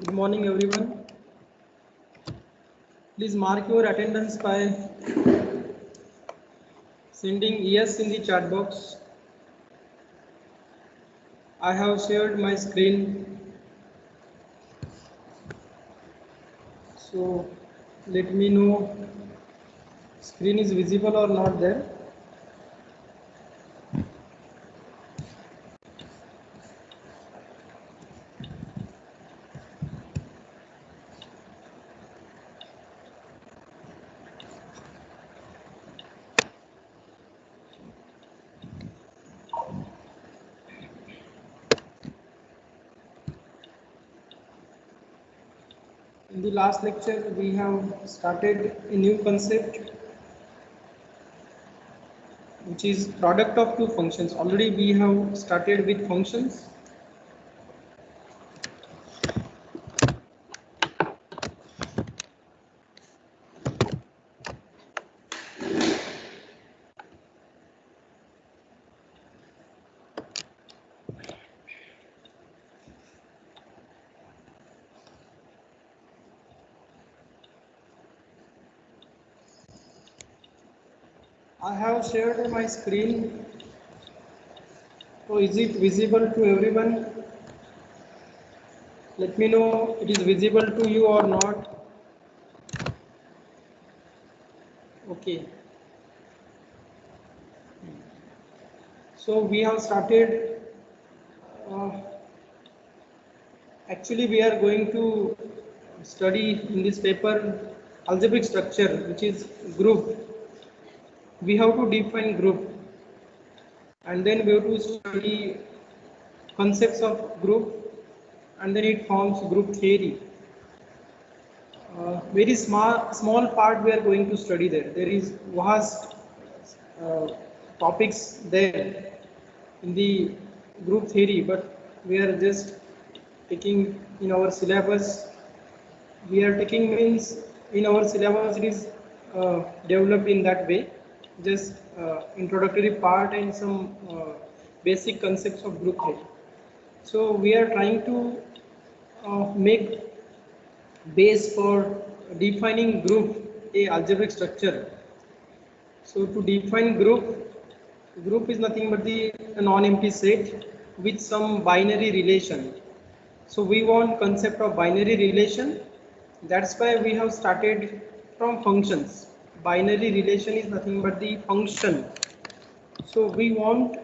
Good morning, everyone. Please mark your attendance by sending yes in the chat box. I have shared my screen. So let me know screen is visible or not there. In the last lecture, we have started a new concept, which is product of two functions. Already we have started with functions. I have shared my screen. So is it visible to everyone? Let me know it is visible to you or not. Okay. So we have started. Actually, we are going to study in this paper algebraic structure, which is group. We have to define group, and then we have to study concepts of group, and then it forms group theory. Very small part we are going to study there. There is vast topics there in the group theory, but we are just taking in our syllabus. We are taking means in our syllabus it is developed in that way, just introductory part and some basic concepts of group theory. So we are trying to make base for defining group a algebraic structure. So to define group is nothing but the non-empty set with some binary relation. So we want concept of binary relation. That's why we have started from functions. Binary relation is nothing but the function. So we want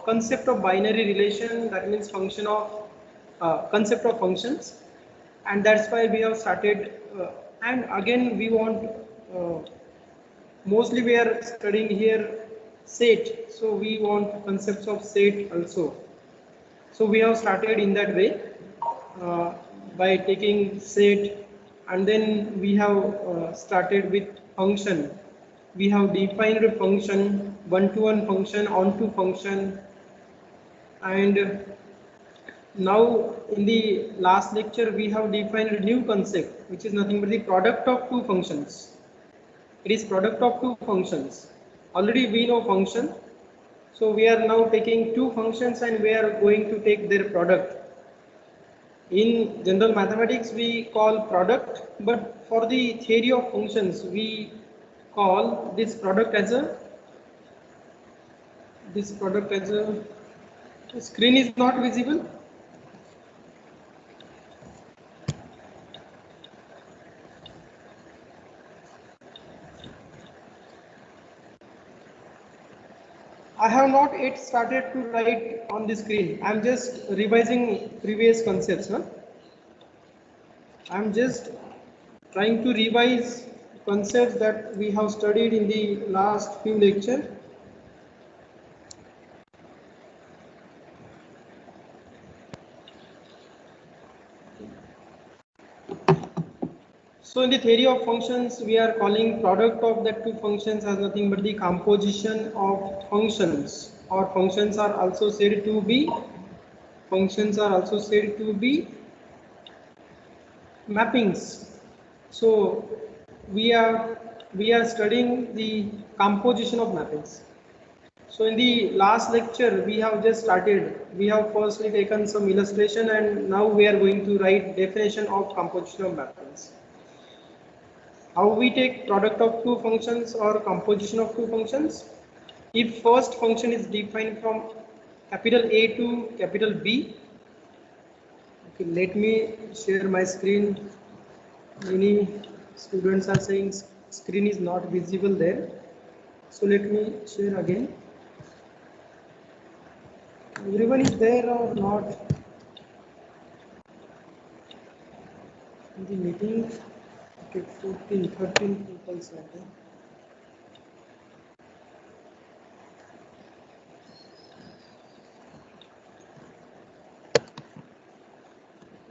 concept of binary relation, that means function of concept of functions, and that's why we have started. And again, we want mostly we are studying here set. So we want concepts of set also. So we have started in that way uh, by taking set, and then we have started with function. We have defined a function, one-to-one function, on-to function, and now in the last lecture we have defined a new concept, which is nothing but the product of two functions. It is product of two functions. Already we know function, so we are now taking two functions and we are going to take their product. In general mathematics we call product, but for the theory of functions we call this product as a screen is not visible. I have not yet started to write on the screen. I am just revising previous concepts. I am just trying to revise concepts that we have studied in the last few lectures. So in the theory of functions, we are calling product of the two functions as nothing but the composition of functions, or functions are also said to be mappings. So we are studying the composition of mappings. So in the last lecture, we have just started. We have firstly taken some illustration, and now we are going to write definition of composition of mappings. How we take product of two functions or composition of two functions? If first function is defined from capital A to capital B. Okay, let me share my screen. Many students are saying screen is not visible there. So let me share again. Everyone is there or not in the meeting? Okay, 13 people are there.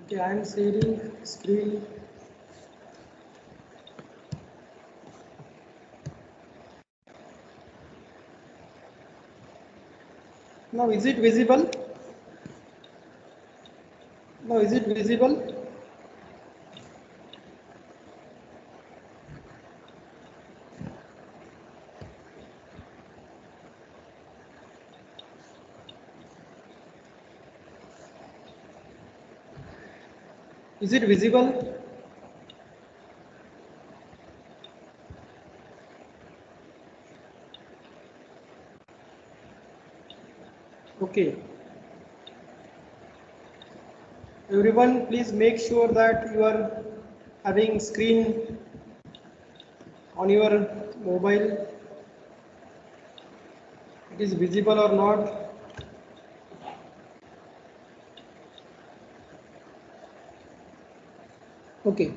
Okay, I am sharing screen. Now is it visible? Now is it visible? Is it visible? Okay. Everyone, please make sure that you are having screen on your mobile. It is visible or not? Okay.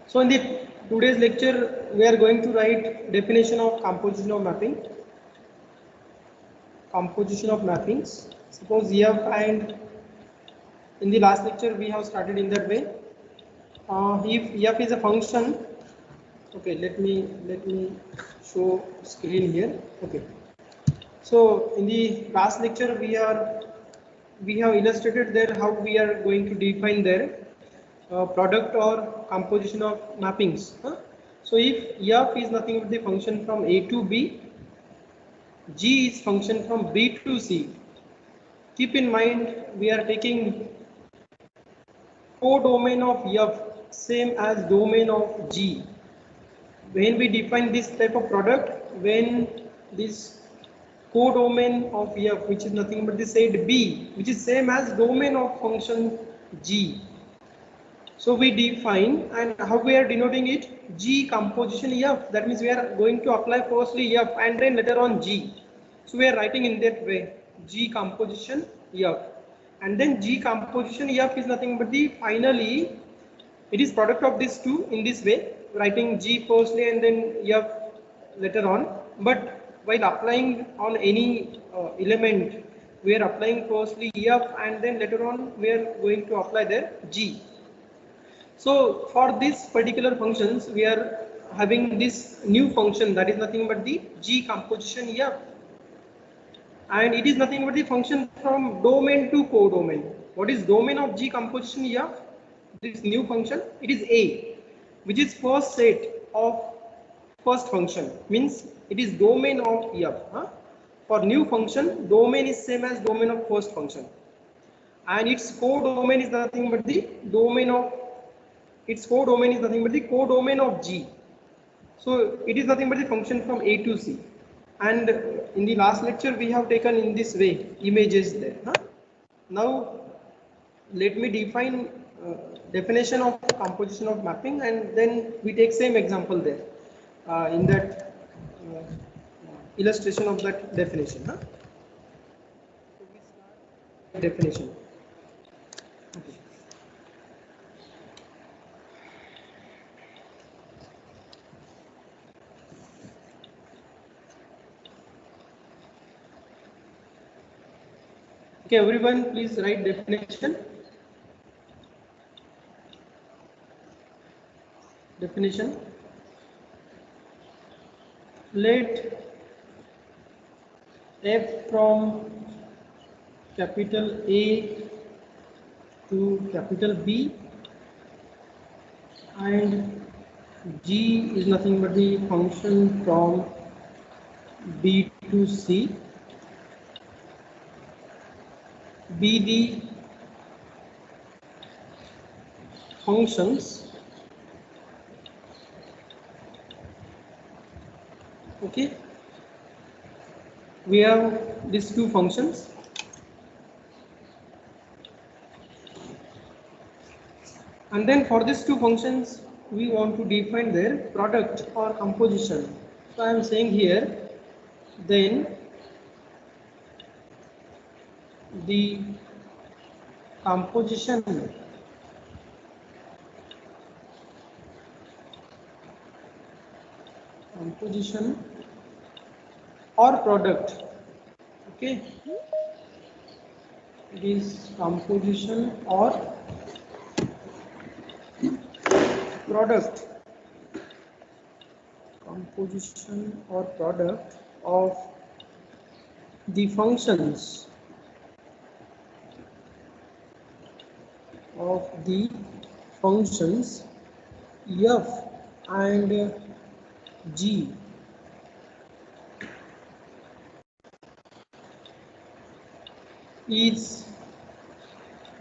So in the today's lecture, we are going to write definition of composition of mapping. Composition of mappings. Suppose F, and in the last lecture we have started in that way. If F is a function, okay, let me show screen here. Okay. So in the last lecture we have illustrated there how we are going to define their product or composition of mappings. So if F is nothing but the function from A to B, G is function from B to C. Keep in mind we are taking codomain of F same as domain of G. When we define this type of product, when this codomain of F, which is nothing but the set B, which is same as domain of function G. So we define, and how we are denoting it? G composition F. That means we are going to apply firstly F and then later on G. So we are writing in that way, G composition F, and then G composition F is nothing but the finally it is product of these two in this way, writing G firstly and then F later on. But while applying on any element, we are applying firstly F and then later on we are going to apply their G. So for this particular functions, we are having this new function that is nothing but the G composition F, and it is nothing but the function from domain to codomain. What is domain of G composition F? This new function, it is A, which is first set of first function, means it is domain of F. For new function, domain is same as domain of first function, and its codomain is nothing but the domain of codomain of G. So it is nothing but the function from A to C. And in the last lecture we have taken in this way images there. Now let me define definition of composition of mapping, and then we take same example there in that illustration of that definition. So we start definition. Okay. Okay, everyone, please write definition. Definition. Let F from capital A to capital B, and G is nothing but the function from B to C, be the functions, okay, we have these two functions, and then for these two functions we want to define their product or composition. So I am saying here, then the composition or product, okay, it is composition or product, composition or product of the functions f and g is,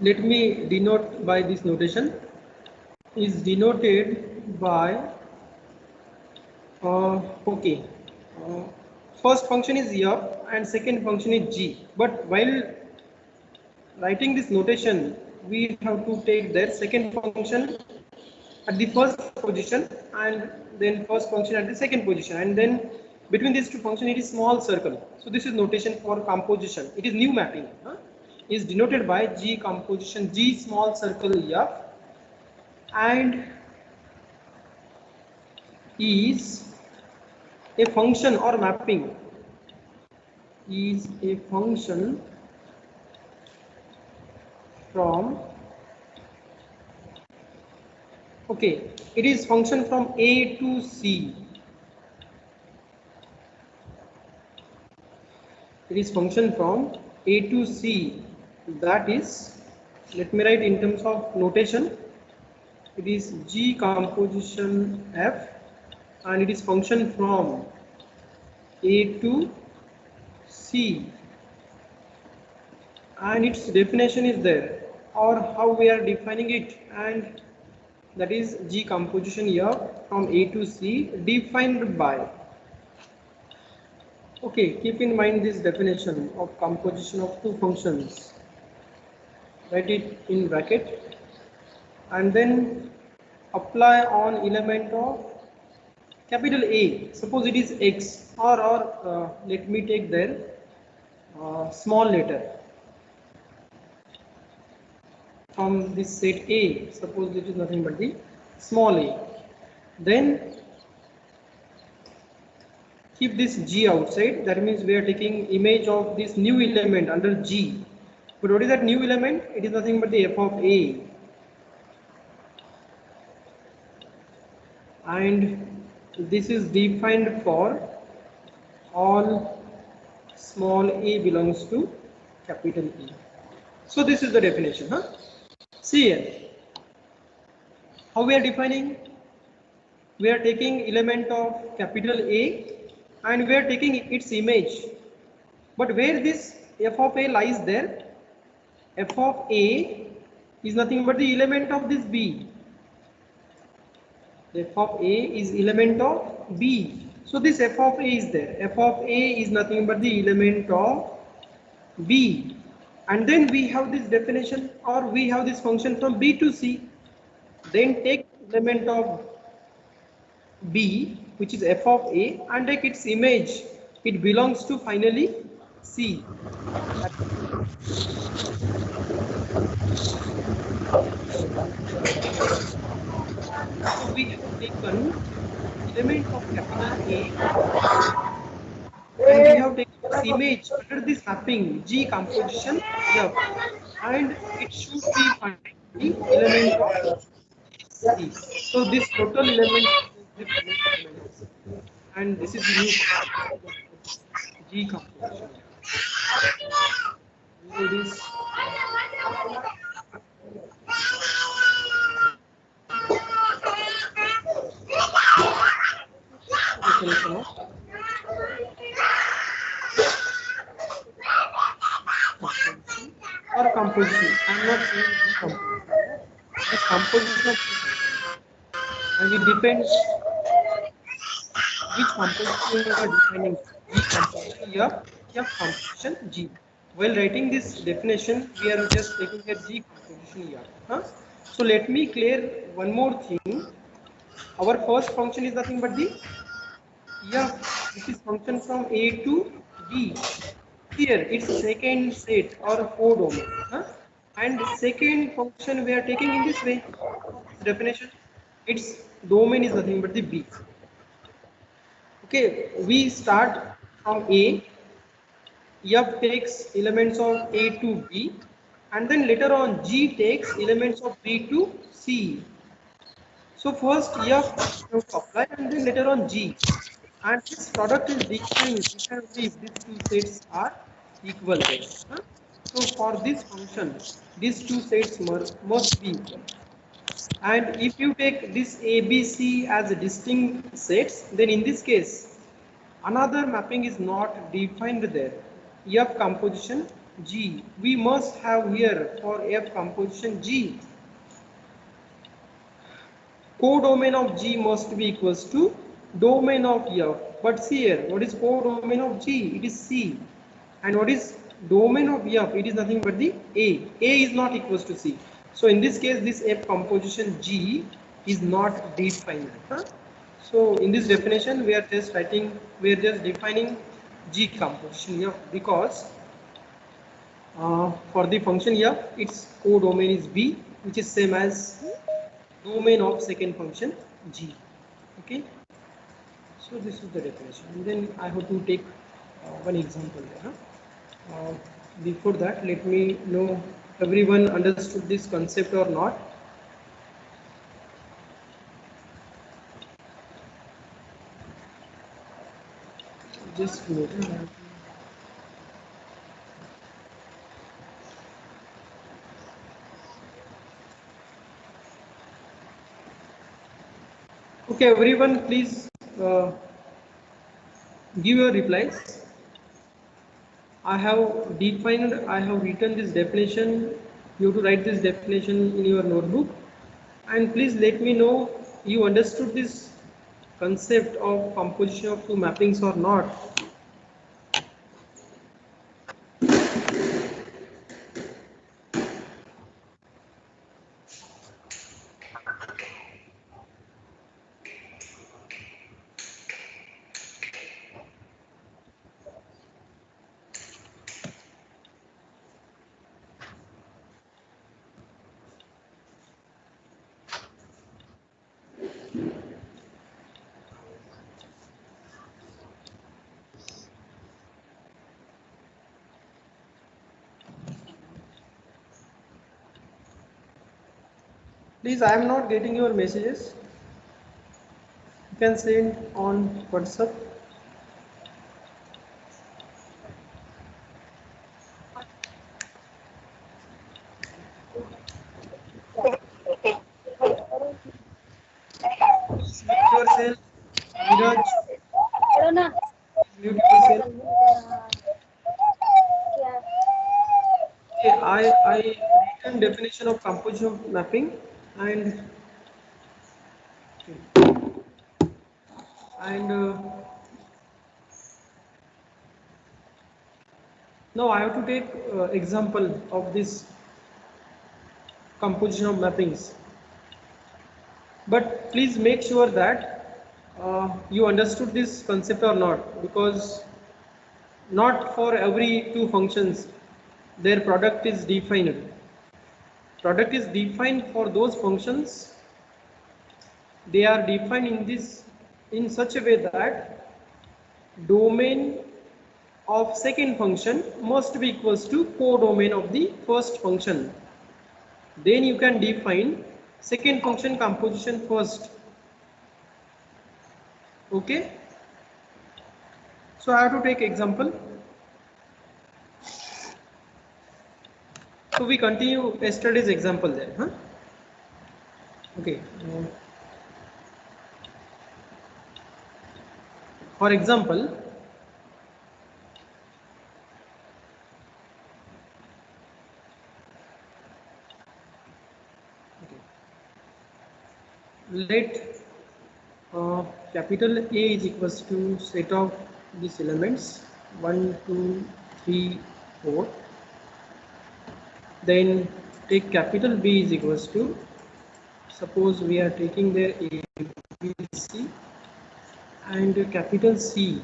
let me denote by this notation, is denoted by okay, first function is f and second function is g, but while writing this notation we have to take their second function at the first position and then first function at the second position, and then between these two functions it is small circle. So this is notation for composition. It is new mapping, is denoted by g composition, g small circle f, and is a function or mapping, is a function from, okay, it is function from A to C. It is function from A to C. That is, let me write in terms of notation. It is G composition F, and it is function from A to C, and its definition is there, or how we are defining it, and that is G composition F from A to C defined by, okay, keep in mind this definition of composition of two functions, write it in bracket, and then apply on element of capital A. Suppose it is X, or let me take their small letter from this set A. Suppose it is nothing but the small a. Then keep this G outside. That means we are taking image of this new element under G. But what is that new element? It is nothing but the f of A. And this is defined for all small a belongs to capital E. So this is the definition. See here, how we are defining? We are taking element of capital A and we are taking its image. But where this f of A lies there, f of A is nothing but the element of this B. F of A is element of B. So this f of A is there. F of A is nothing but the element of B. And then we have this definition, or we have this function from B to C. Then take element of B, which is f of A, and take its image. It belongs to finally C. So we have taken element of capital A and we have taken its image under this mapping G composition F, and it should be finally element of C. So this total element is the elements, and this is the new G composition. It is definition of composition. I'm not saying the composition. This composition of and it depends which composition you are defining. G composition F composition G. While writing this definition, we are just taking a G composition here. Huh? So let me clear one more thing. Our first function is nothing but the F, which is function from A to B. Here it's second set or codomain. Huh? And second function we are taking in this way of this definition. Its domain is nothing but the B. Okay, we start from A. F takes elements of A to B, and then later on G takes elements of B to C. So first F you apply and then later on G. And this product is defined differently if these two sets are equal there. Huh? So for this function, these two sets must be equal. And if you take this ABC as a distinct sets, then in this case, another mapping is not defined there. F composition G. We must have here for F composition G. Codomain of G must be equals to domain of F. But see here, what is codomain of G? It is C. And what is domain of F? It is nothing but the A. A is not equals to C. So in this case, this F composition G is not defined. Huh? So in this definition, we are just defining G composition F because for the function F, its codomain is B, which is same as domain of second function G. Okay, so this is the definition, and then I have to take one example there. Before that, let me know everyone understood this concept or not. Just a minute. Okay, everyone, please give your replies. I have written this definition. You have to write this definition in your notebook. And please let me know you understood this concept of composition of two mappings or not. Please, I am not getting your messages. You can send on WhatsApp. Please mute yourself. Miraj, mute yourself. Okay, I written definition of composition of mapping and now I have to take example of this composition of mappings. But please make sure that you understood this concept or not, because not for every two functions their product is defined. Product is defined for those functions. They are defined in such a way that domain of second function must be equals to codomain of the first function. Then you can define second function composition first. Okay, so I have to take example. So we continue yesterday's example there. Huh? Okay. For example, Let capital A is equals to set of these elements 1, 2, 3, 4. Then take capital B is equals to, suppose we are taking there A, B, C, and capital C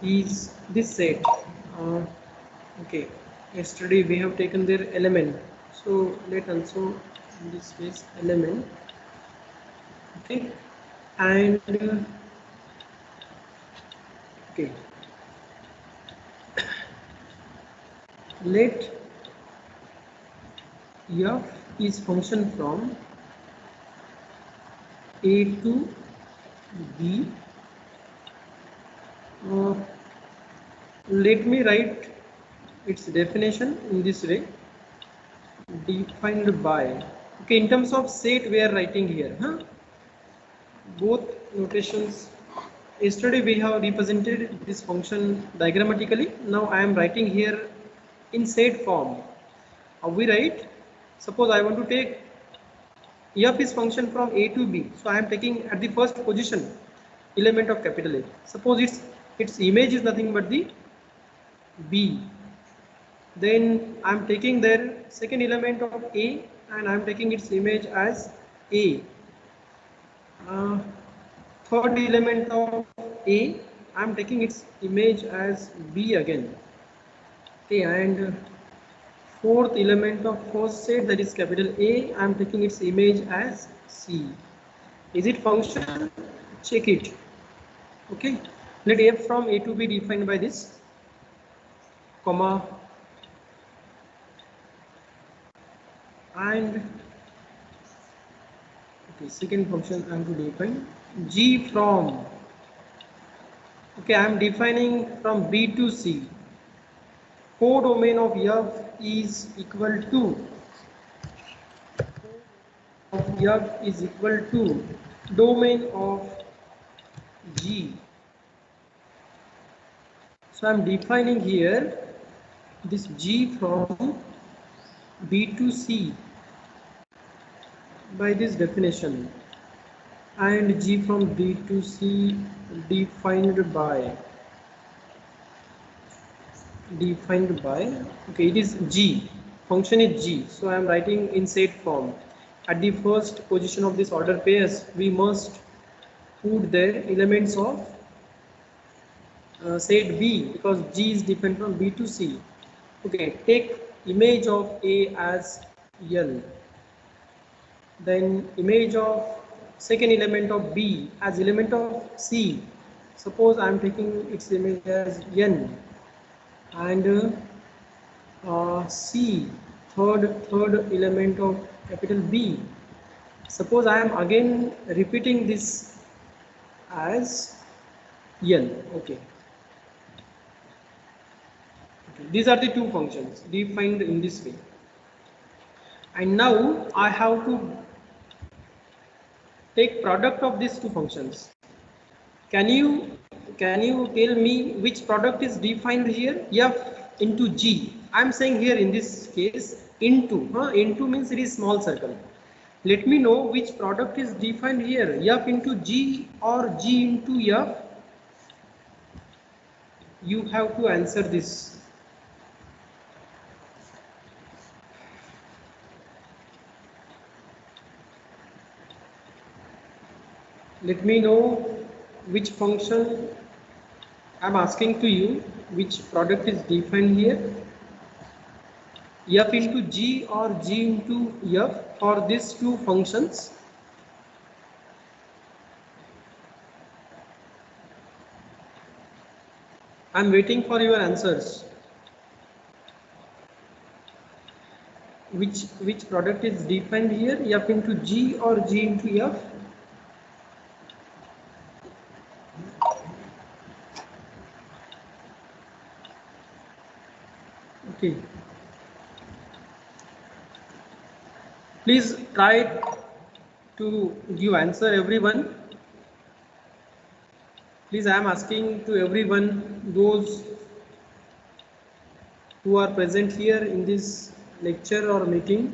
is this set. Okay, yesterday we have taken their element, so let also in this case element. Okay, and okay, let f is function from A to B. Let me write its definition in this way, defined by, okay, in terms of set we are writing here, both notations. Yesterday we have represented this function diagrammatically. Now I am writing here in set form. How we write? Suppose I want to take f is function from A to B, so I am taking at the first position element of capital A. Suppose its image is nothing but the B. Then I am taking their second element of A and I am taking its image as A. Third element of A, I am taking its image as B again. Okay, and fourth element of first set, that is capital A, I am taking its image as C. Is it function? Check it. Okay, let f from A to B defined by this, comma, and okay, second function I am to define G from, okay, I am defining from B to C. Codomain of f is equal to domain of G. So I am defining here this G from B to C by this definition, and G from B to C defined by, okay, it is G, function is G, so I am writing in set form. At the first position of this order pairs we must put the elements of set B, because G is different from B to C. Okay, take image of A as L, then image of second element of B as element of C. Suppose I am taking its image as N, and C, third element of capital B. Suppose I am again repeating this as L. Okay. These are the two functions defined in this way. And now I have to take product of these two functions. Can you tell me which product is defined here? F into G. I am saying here in this case into. Into means it is small circle. Let me know which product is defined here, F into G or G into F. You have to answer this. Let me know which function I am asking to you, which product is defined here, F into G or G into F for these two functions. I am waiting for your answers. Which product is defined here, F into G or G into F? Okay. Please try to give answer, everyone. Please, I am asking to everyone, those who are present here in this lecture or meeting.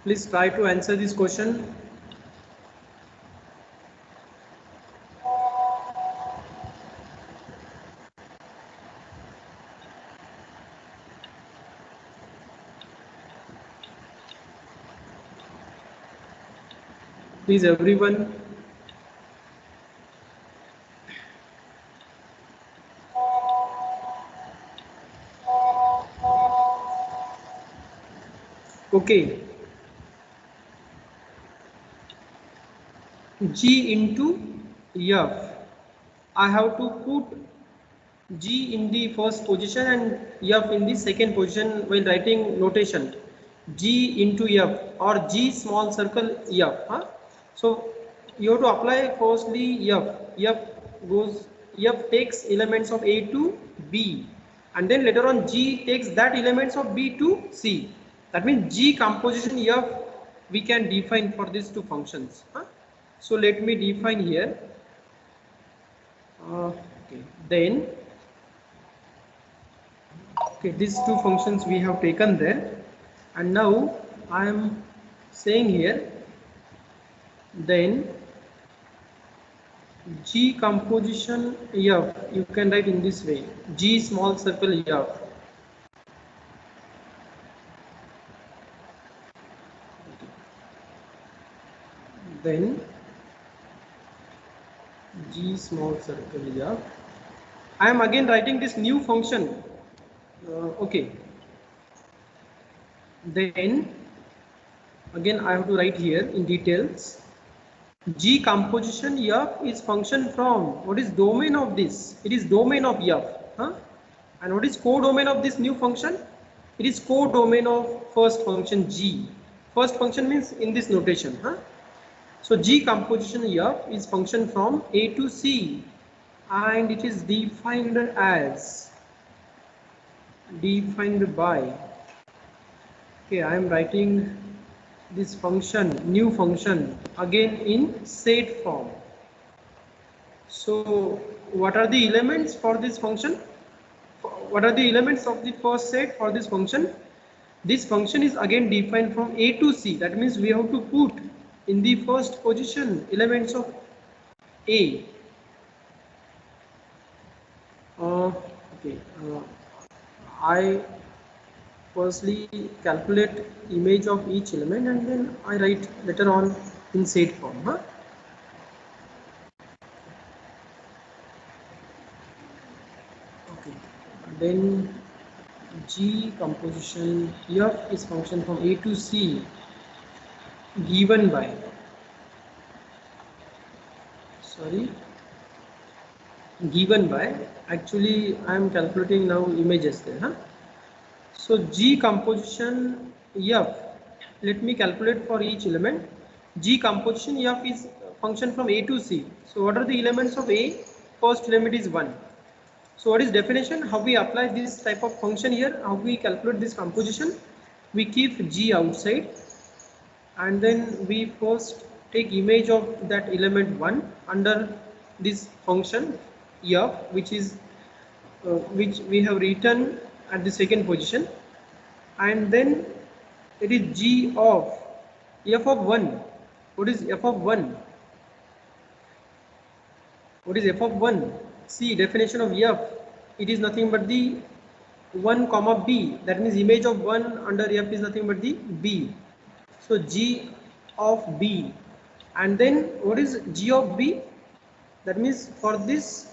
Please try to answer this question. Please everyone. Okay. G into F. I have to put G in the first position and F in the second position while writing notation. G into F or G small circle F. Huh? So you have to apply firstly F. F takes elements of A to B, and then later on G takes that elements of B to C. That means G composition F we can define for these two functions. Huh? So let me define here. Okay, then okay, these two functions we have taken there, and now I am saying here, then G composition F you can write in this way: G small circle F. Then G small circle F. I am again writing this new function. Okay. Then again I have to write here in details. G composition F is function from what is domain of this? It is domain of F. Huh? And what is codomain of this new function? It is codomain of first function G. First function means in this notation. Huh? So G composition F is function from A to C, and it is defined as defined by. Okay, I am writing this function, new function, again in set form. So what are the elements for this function? What are the elements of the first set for this function? This function is again defined from A to C. That means we have to put in the first position elements of A. Okay, I firstly calculate image of each element and then I write later on in set form. Huh? Okay, then G composition F is function from A to C given by, given by, actually I am calculating now images there. Huh? So G composition F, let me calculate for each element. G composition F is function from A to C. So what are the elements of A? First element is 1. So what is definition? How we apply this type of function here? How we calculate this composition? We keep G outside, and then we first take image of that element 1 under this function F, which is which we have written at the second position, and then it is G of F of 1. What is F of 1? What is F of 1? See, definition of F, it is nothing but the 1 comma B. That means image of 1 under F is nothing but the B. So G of B, and then what is G of B? That means for this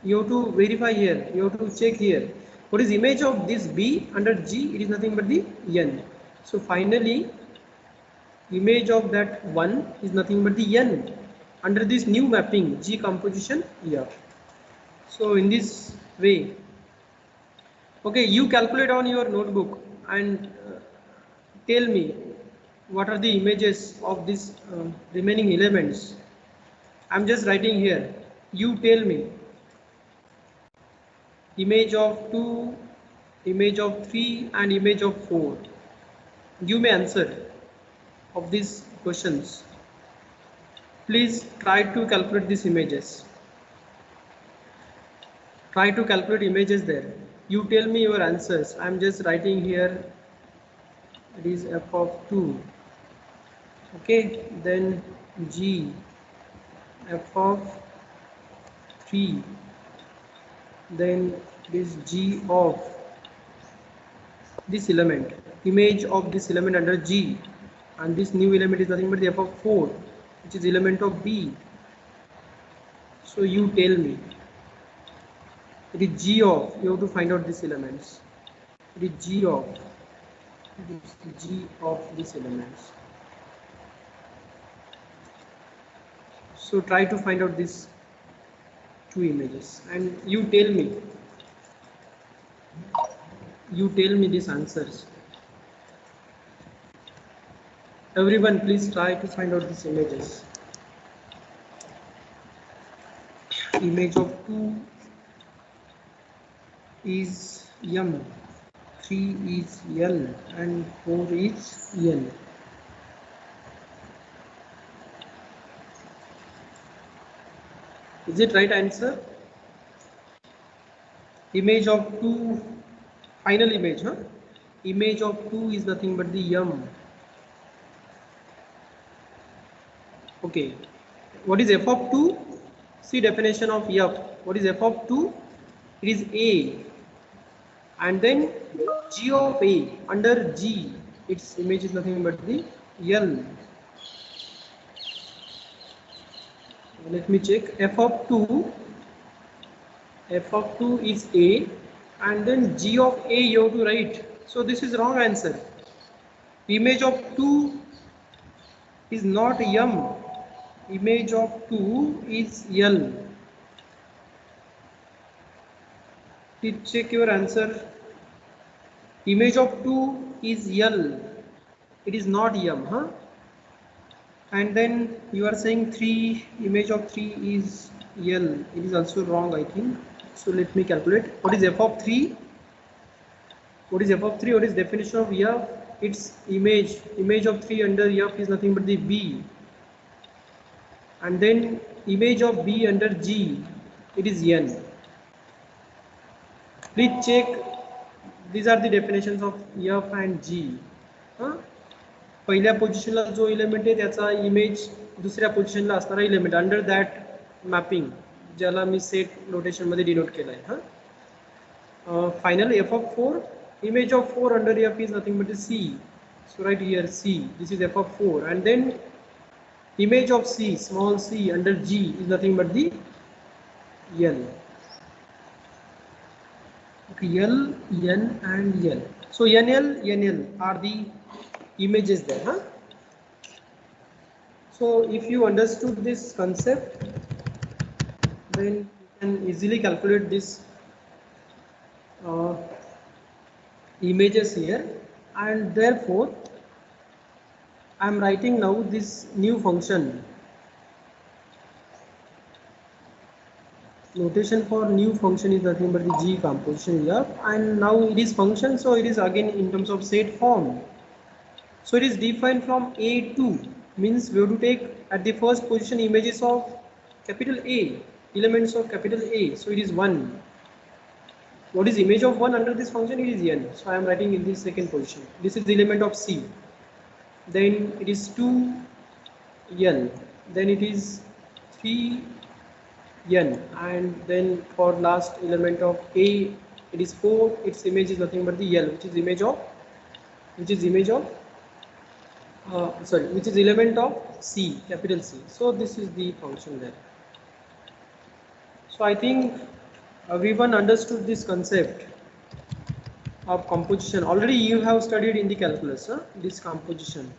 you have to verify here, you have to check here. What is image of this B under G? It is nothing but the N. So finally image of that 1 is nothing but the N under this new mapping G composition F. So in this way, okay, you calculate on your notebook and tell me what are the images of these remaining elements. I'm just writing here. You tell me image of 2, image of 3 and image of 4. Give me answer of these questions. Please try to calculate these images. Try to calculate images there. You tell me your answers. I'm just writing here it is f of 2. Okay, then g, f of 3, then it is g of this element, image of this element under G, and this new element is nothing but the f of 4, which is element of B. So you tell me, it is G of, you have to find out these elements, it is G of these elements. So try to find out these two images and you tell me these answers. Everyone please try to find out these images. Image of 2 is M, 3 is L, and 4 is L. Is it right answer? Image of 2, final image, huh? Image of 2 is nothing but the M. Okay. What is f of 2? See definition of f. What is f of 2? It is A. And then G of A under G, its image is nothing but the L. Let me check. F of 2 is A, and then G of A you have to write. So this is wrong answer. Image of 2 is not M. Image of 2 is L. Please check your answer. Image of 2 is L. It is not M, huh? And then you are saying 3, image of 3 is L. It is also wrong, I think. So let me calculate. What is f of 3? What is f of 3? What is definition of f? Its image of 3 under f is nothing but the B. And then image of B under G, it is N. Please check. These are the definitions of f and G. पहिल्या पोझिशनला जो element आहे त्याचा image दुसऱ्या पोझिशनला असणारा element under that mapping ज्याला मी set notation मध्ये डिनोट केलं आहे. Final f of 4, image of 4 under f is nothing but C. So right here C, this is f of 4, and then image of C, small c under G is nothing but the L. Okay, L, N and L. So NL, NL are the images there, huh? So if you understood this concept, then you can easily calculate this images here, and therefore I am writing now this new function. Notation for new function is nothing but the G composition here, and now it is function, so it is again in terms of set form. So it is defined from A to, means we have to take at the first position images of capital A, elements of capital A. So it is 1. What is image of 1 under this function? It is N. So I am writing in the second position. This is the element of C. Then it is 2 L. Then it is 3 N. And then for last element of A, it is 4. Its image is nothing but the L, which is image of which is element of C, capital C. So this is the function there. So I think everyone understood this concept of composition. Already you have studied in the calculus, this composition.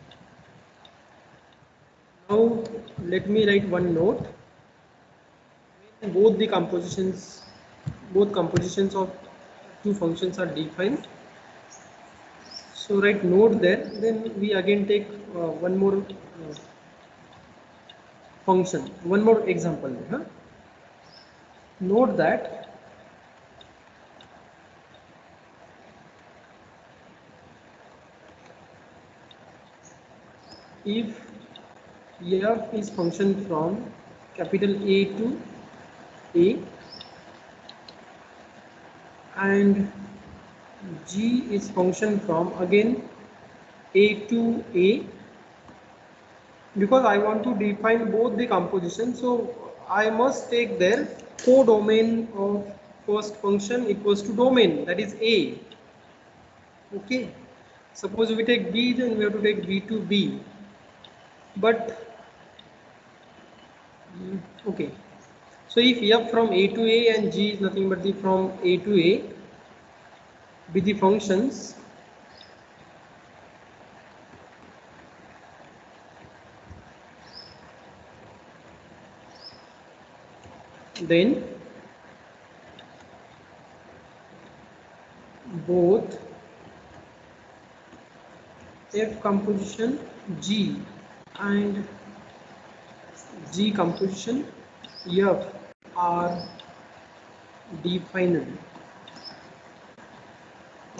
Now let me write one note. Both compositions of two functions are defined. So write note there. Then we again take one more function, one more example. Note that if f is function from capital A to A and G is function from again A to A, because I want to define both the composition, so I must take their codomain of first function equals to domain, that is A. Okay, suppose we take B, then we have to take B to B, but okay, so if F from A to A and G is nothing but the from A to A with the functions, then both F composition G and G composition F are defined.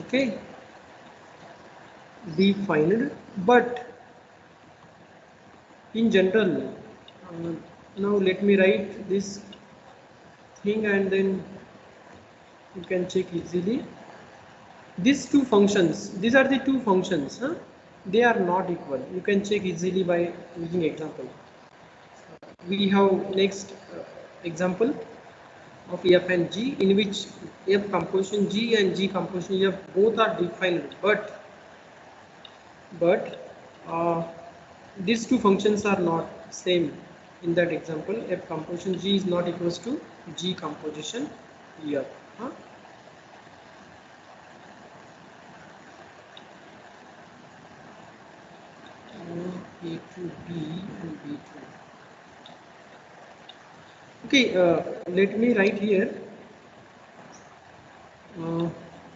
Okay, defined, but in general, now let me write this thing and then you can check easily. These two functions, these are the two functions, huh? They are not equal. You can check easily by using example. We have next example of F and G, in which F composition G and G composition F both are defined, but these two functions are not same. In that example, F composition G is not equals to G composition F. Huh? A to B and B to A. Okay, let me write here.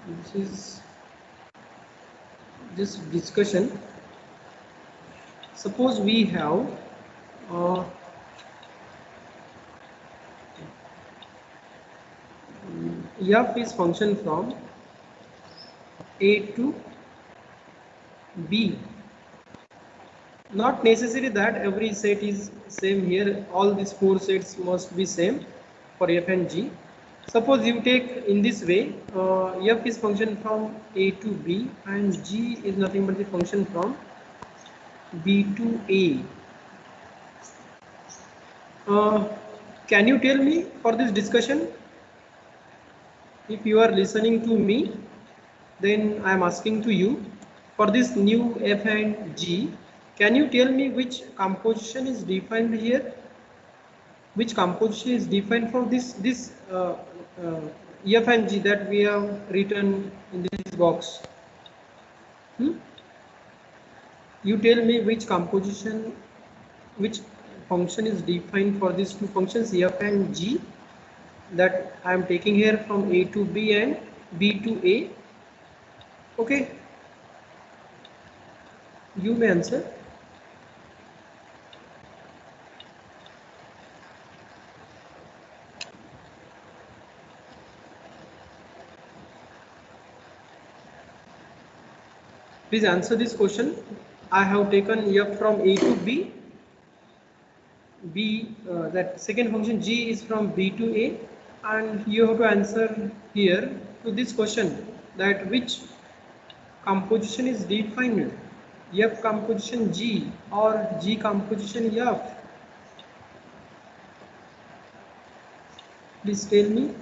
This is this discussion. Suppose we have F is function from A to B. Not necessary that every set is same here. All these four sets must be same for F and G. Suppose you take in this way, F is function from A to B and G is nothing but the function from B to A. Can you tell me for this discussion, if you are listening to me, then I am asking to you, for this new F and G, can you tell me which composition is defined here? Which composition is defined for this F and G that we have written in this box? You tell me which composition, which function is defined for these two functions F and G that I am taking here from A to B and B to A. Okay, you may answer. Please answer this question. I have taken F from A to B. That second function G is from B to A, and you have to answer here to this question, that which composition is defined, F composition G or G composition F. Please tell me.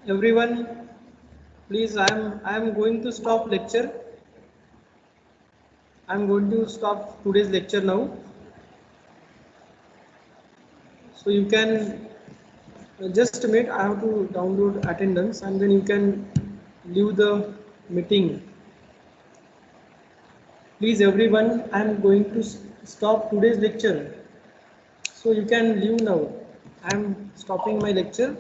everyone, please, I am going to stop lecture. I am going to stop today's lecture now. So you can just a minute, I have to download attendance and then you can leave the meeting. Please everyone, I am going to stop today's lecture. So you can leave now. I am stopping my lecture.